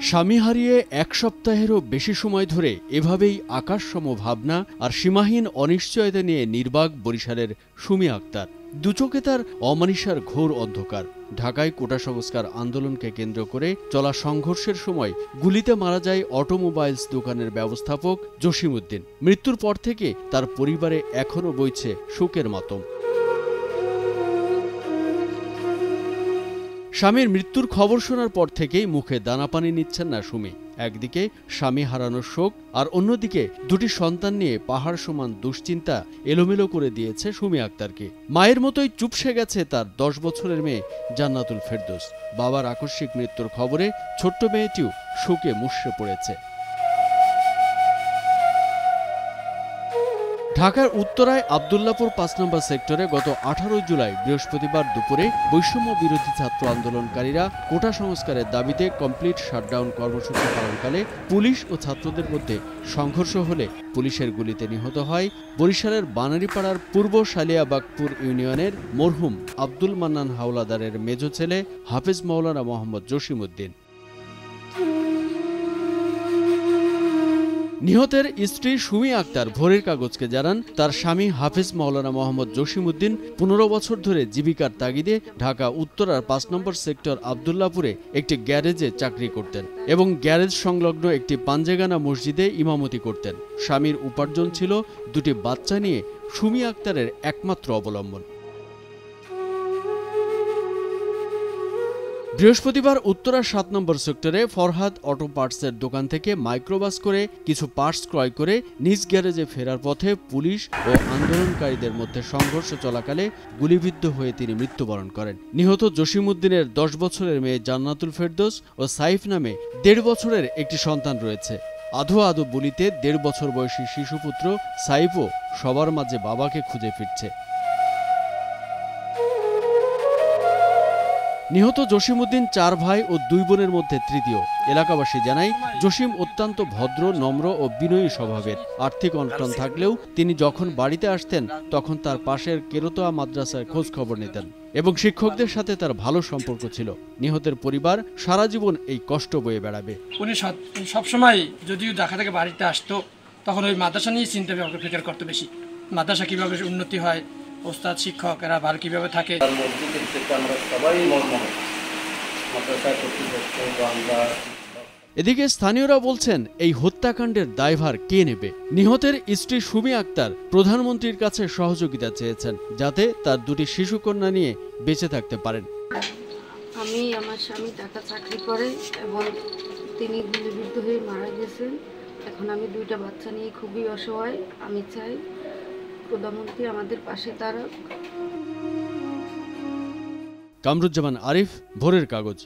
স্বামী হারিয়ে এক সপ্তাহেরও বেশি সময় ধরে এভাবেই আকাশসম ভাবনা আর সীমাহীন অনিশ্চয়তা নিয়ে নির্বাক বরিশালের সুমি আক্তার। দুচোখে তার অমানিসার ঘোর অন্ধকার। ঢাকায় কোটা সংস্কার আন্দোলনকে কেন্দ্র করে চলা সংঘর্ষের সময় গুলিতে মারা যায় অটোমোবাইলস দোকানের ব্যবস্থাপক জসিমউদ্দিন। মৃত্যুর পর থেকে তার পরিবারে এখনও বইছে শোকের মাতম। স্বামীর মৃত্যুর খবর শোনার পর থেকেই মুখে দানাপানি নিচ্ছেন না সুমি। একদিকে স্বামী হারানোর শোক, আর অন্যদিকে দুটি সন্তান নিয়ে পাহাড় সমান দুশ্চিন্তা এলোমেলো করে দিয়েছে সুমি আক্তারকে। মায়ের মতোই চুপসে গেছে তার 10 বছরের মেয়ে জান্নাতুল ফেরদৌস। বাবার আকস্মিক মৃত্যুর খবরে ছোট্ট মেয়েটিও শোকে মুষড়ে পড়েছে। ঢাকার উত্তরায় আব্দুল্লাপুর ৫ নম্বর সেক্টরে গত ১৮ জুলাই বৃহস্পতিবার দুপুরে বৈষম্য বিরোধী ছাত্র আন্দোলনকারীরা কোটা সংস্কারের দাবিতে কমপ্লিট শাটডাউন কর্মসূচি পালনকালে পুলিশ ও ছাত্রদের মধ্যে সংঘর্ষ হলে পুলিশের গুলিতে নিহত হয় বরিশালের বানারীপাড়ার পূর্ব সালিয়াবাগপুর ইউনিয়নের মরহুম আব্দুল মান্নান হাওলাদারের মেজ ছেলে হাফেজ মাওলানা মোহাম্মদ জসিমউদ্দিন। নিহতের স্ত্রী সুমি আক্তার ভোরের কাগজকে জানান, তার স্বামী হাফেজ মাওলানা মোহাম্মদ জসিমউদ্দিন ১৫ বছর ধরে জীবিকার তাগিদে ঢাকা উত্তরার ৫ নম্বর সেক্টর আব্দুল্লাপুরে একটি গ্যারেজে চাকরি করতেন এবং গ্যারেজ সংলগ্ন একটি পাঞ্জেগানা মসজিদে ইমামতি করতেন। স্বামীর উপার্জন ছিল দুটি বাচ্চা নিয়ে সুমি আক্তারের একমাত্র অবলম্বন। বৃহস্পতিবার উত্তরা ৭ নম্বর সেক্টরে ফরহাদ অটো পার্টসের দোকান থেকে মাইক্রোবাস করে কিছু পার্টস ক্রয় করে নিজ গ্যারেজে ফেরার পথে পুলিশ ও আন্দোলনকারীদের মধ্যে সংঘর্ষ চলাকালে গুলিবিদ্ধ হয়ে তিনি মৃত্যুবরণ করেন। নিহত জসিমউদ্দিনের 10 বছরের মেয়ে জান্নাতুল ফেরদৌস ও সাইফ নামে 1.5 বছরের একটি সন্তান রয়েছে। আধো আধো বলিতে 1.5 বছর বয়সী শিশুপুত্র সাইফও সবার মাঝে বাবাকে খুঁজে ফিরছে। নিহত জসিমউদ্দিন 4 ভাই ও 2 বোনের মধ্যে তৃতীয়। এলাকাবাসী জানায়, জসিম অত্যন্ত ভদ্র, নম্র ও বিনয়ী স্বভাবের। আর্থিক অনটন থাকলেও তিনি যখন বাড়িতে আসতেন তখন তার পাশের কেরোতোয়া মাদ্রাসায় খোঁজ খবর নিতেন এবং শিক্ষকদের সাথে তার ভালো সম্পর্ক ছিল। নিহতের পরিবার সারা জীবন এই কষ্ট বয়ে বেড়াবে। উনি সবসময় যদিও ঢাকা থেকে বাড়িতে আসতো তখন ওই মাদ্রাসা নিয়ে চিন্তা ফিকির করতো বেশি। মাদ্রাসা কীভাবে উন্নতি হয়, ওস্তাদ শিক্ষক এরা ভালো কীভাবে থাকে। এদিকে স্থানীয়রা বলছেন, এই হত্যাকাণ্ডের দায়ভার কে নেবে? নিহতের স্ত্রী সুমি আক্তার প্রধানমন্ত্রীর কাছে সহযোগিতা চেয়েছেন যাতে তার দুটি শিশুকন্যা নিয়ে বেঁচে থাকতে পারেন। আমার স্বামী ঢাকা চাকরি করে এবং তিনি গুলিবিদ্ধ হয়ে মারা গেছেন। এখন আমি 2টা বাচ্চা নিয়ে খুবই অসহায়। আমি চাই প্রধানমন্ত্রী আমাদের পাশে দাঁড়াক। কামরুজ্জামান আরিফ, ভোরের কাগজ।